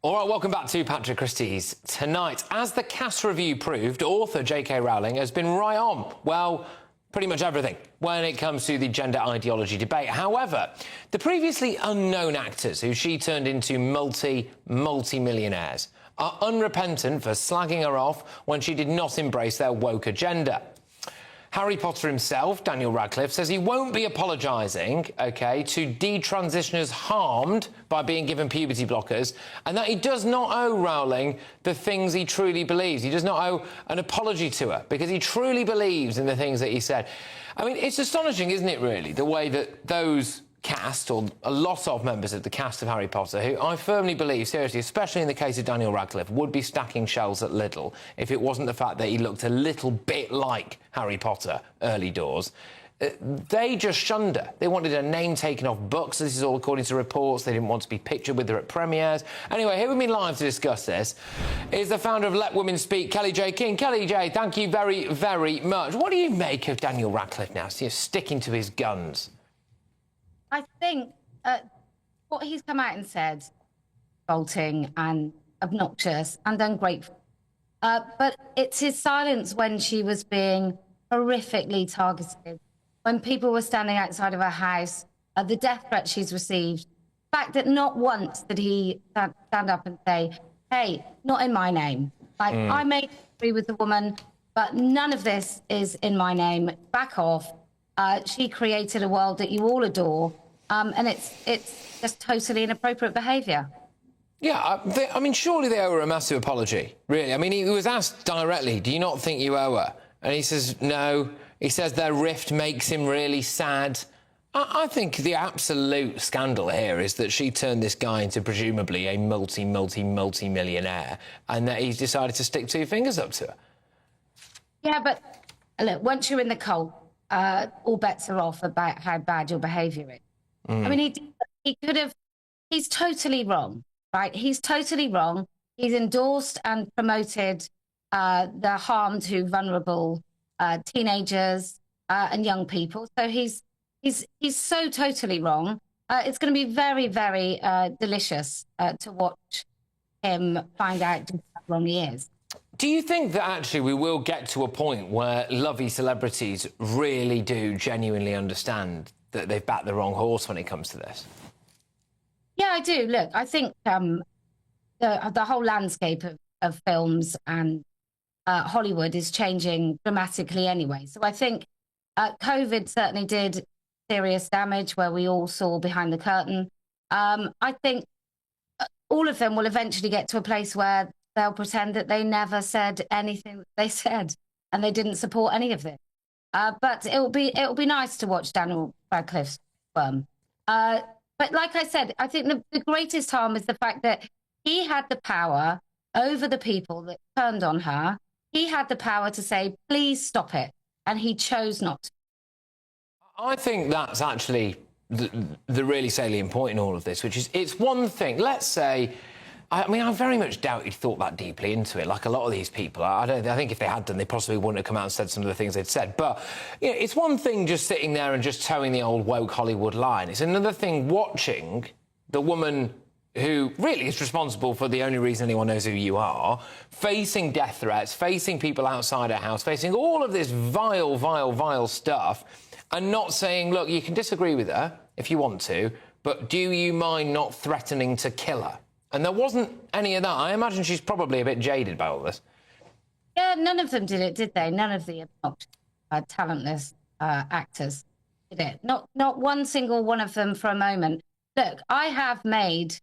All right, welcome back to Patrick Christys. Tonight, as the cast review proved, author J.K. Rowling has been right on, well, pretty much everything when it comes to the gender ideology debate. However, the previously unknown actors who she turned into multi-millionaires are unrepentant for slagging her off when she did not embrace their woke agenda. Harry Potter himself, Daniel Radcliffe, says he won't be apologising, OK, to detransitioners harmed by being given puberty blockers, and that he does not owe Rowling the things he truly believes. He does not owe an apology to her because he truly believes in the things that he said. I mean, it's astonishing, isn't it, really, the way that those cast, or a lot of members of the cast of Harry Potter, who I firmly believe, seriously, especially in the case of Daniel Radcliffe, would be stacking shelves at Lidl if it wasn't the fact that he looked a little bit like Harry Potter early doors. They just shunned her. They wanted her name taken off books. This is all according to reports. They didn't want to be pictured with her at premieres. Anyway, here with me live to discuss this is the founder of Let Women Speak, Kellie-Jay Keen. Kellie-Jay, thank you very, very much. What do you make of Daniel Radcliffe now, sticking to his guns? I think what he's come out and said, revolting and obnoxious and ungrateful. But it's his silence when she was being horrifically targeted, when people were standing outside of her house, the death threat she's received, the fact that not once did he stand up and say, hey, not in my name. Like, I may agree with the woman, but none of this is in my name. Back off. She created a world that you all adore, and it's just totally inappropriate behaviour. Yeah, I mean, surely they owe her a massive apology, really. I mean, he was asked directly, do you not think you owe her? And he says, no. He says their rift makes him really sad. I think the absolute scandal here is that she turned this guy into presumably a multi-millionaire, and that he's decided to stick two fingers up to her. Yeah, but look, once you're in the cult, all bets are off about how bad your behaviour is. I mean, he could have... He's totally wrong, right? He's totally wrong. He's endorsed and promoted the harm to vulnerable teenagers and young people. So he's so totally wrong. It's going to be very, very delicious to watch him find out just how wrong he is. Do you think that actually we will get to a point where lovey celebrities really do genuinely understand that they've backed the wrong horse when it comes to this? Yeah, I do. Look, I think the whole landscape of films and Hollywood is changing dramatically anyway. So I think COVID certainly did serious damage where we all saw behind the curtain. I think all of them will eventually get to a place where they'll pretend that they never said anything that they said and they didn't support any of this. But it'll be nice to watch Daniel Radcliffe's firm. But like I said, I think the greatest harm is the fact that he had the power over the people that turned on her. He had the power to say, please stop it. And he chose not to. I think that's actually the really salient point in all of this, which is it's one thing. Let's say, I mean, I very much doubt he'd thought that deeply into it, like a lot of these people. I think if they had done, they possibly wouldn't have come out and said some of the things they'd said. But you know, it's one thing just sitting there and just towing the old woke Hollywood line. It's another thing watching the woman who really is responsible for the only reason anyone knows who you are, facing death threats, facing people outside her house, facing all of this vile, vile, vile stuff, and not saying, look, you can disagree with her if you want to, but do you mind not threatening to kill her? And there wasn't any of that. I imagine she's probably a bit jaded by all this. Yeah, none of them did it, did they? None of the talentless actors did it. Not one single one of them for a moment. Look, I have made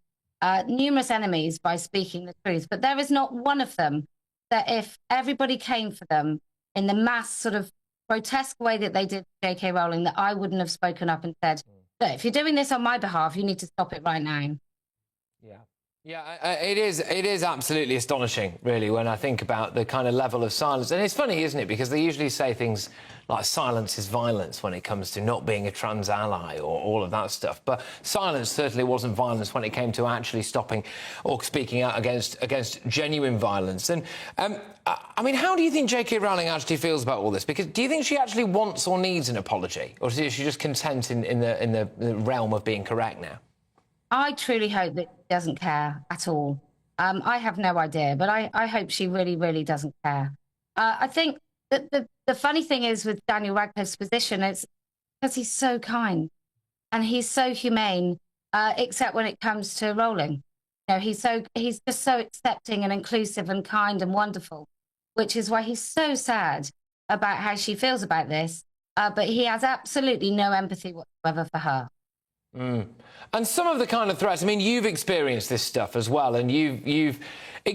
numerous enemies by speaking the truth, but there is not one of them that if everybody came for them in the mass sort of grotesque way that they did J.K. Rowling, that I wouldn't have spoken up and said, look, if you're doing this on my behalf, you need to stop it right now. Yeah. Yeah, it is absolutely astonishing, really, when I think about the kind of level of silence. And it's funny, isn't it? Because they usually say things like silence is violence when it comes to not being a trans ally or all of that stuff. But silence certainly wasn't violence when it came to actually stopping or speaking out against genuine violence. And, I mean, how do you think J.K. Rowling actually feels about all this? Because do you think she actually wants or needs an apology? Or is she just content in the realm of being correct now? I truly hope that he doesn't care at all. I have no idea, but I hope she really, really doesn't care. I think that the funny thing is with Daniel Radcliffe's position is because he's so kind and he's so humane, except when it comes to Rowling. You know, he's just so accepting and inclusive and kind and wonderful, which is why he's so sad about how she feels about this. But he has absolutely no empathy whatsoever for her. And some of the kind of threats, I mean, you've experienced this stuff as well, and it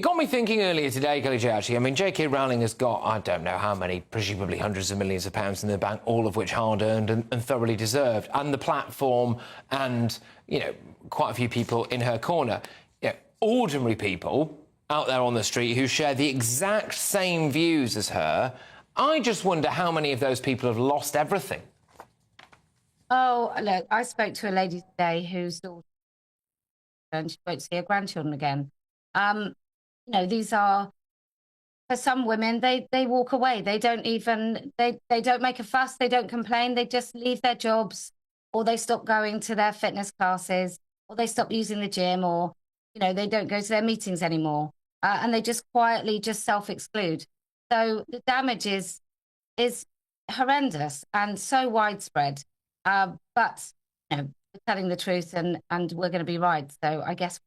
got me thinking earlier today, Kellie-Jay, actually. I mean, J.K. Rowling has got, I don't know how many, presumably hundreds of millions of pounds in the bank, all of which hard-earned and thoroughly deserved, and the platform and, you know, quite a few people in her corner. You know, ordinary people out there on the street who share the exact same views as her. I just wonder how many of those people have lost everything. Oh, look, I spoke to a lady today whose daughter, and she won't see her grandchildren again. You know, these are, for some women, they walk away. They don't even, they don't make a fuss. They don't complain. They just leave their jobs, or they stop going to their fitness classes, or they stop using the gym, or, you know, they don't go to their meetings anymore. And they just quietly just self-exclude. So the damage is horrendous and so widespread. But, you know, we're telling the truth and we're going to be right. So I guess,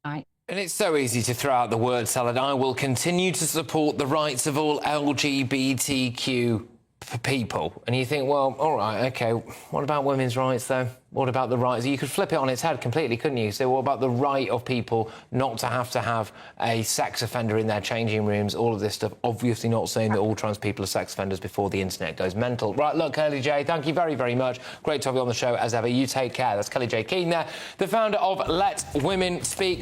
right. And it's so easy to throw out the word salad. I will continue to support the rights of all LGBTQ people. And you think, well, all right, OK, what about women's rights, though? What about the rights? You could flip it on its head completely, couldn't you? So what about the right of people not to have a sex offender in their changing rooms, all of this stuff? Obviously not saying that all trans people are sex offenders before the internet goes mental. Right, look, Kellie-Jay, thank you very, very much. Great to have you on the show, as ever. You take care. That's Kellie-Jay Keen there, the founder of Let Women Speak.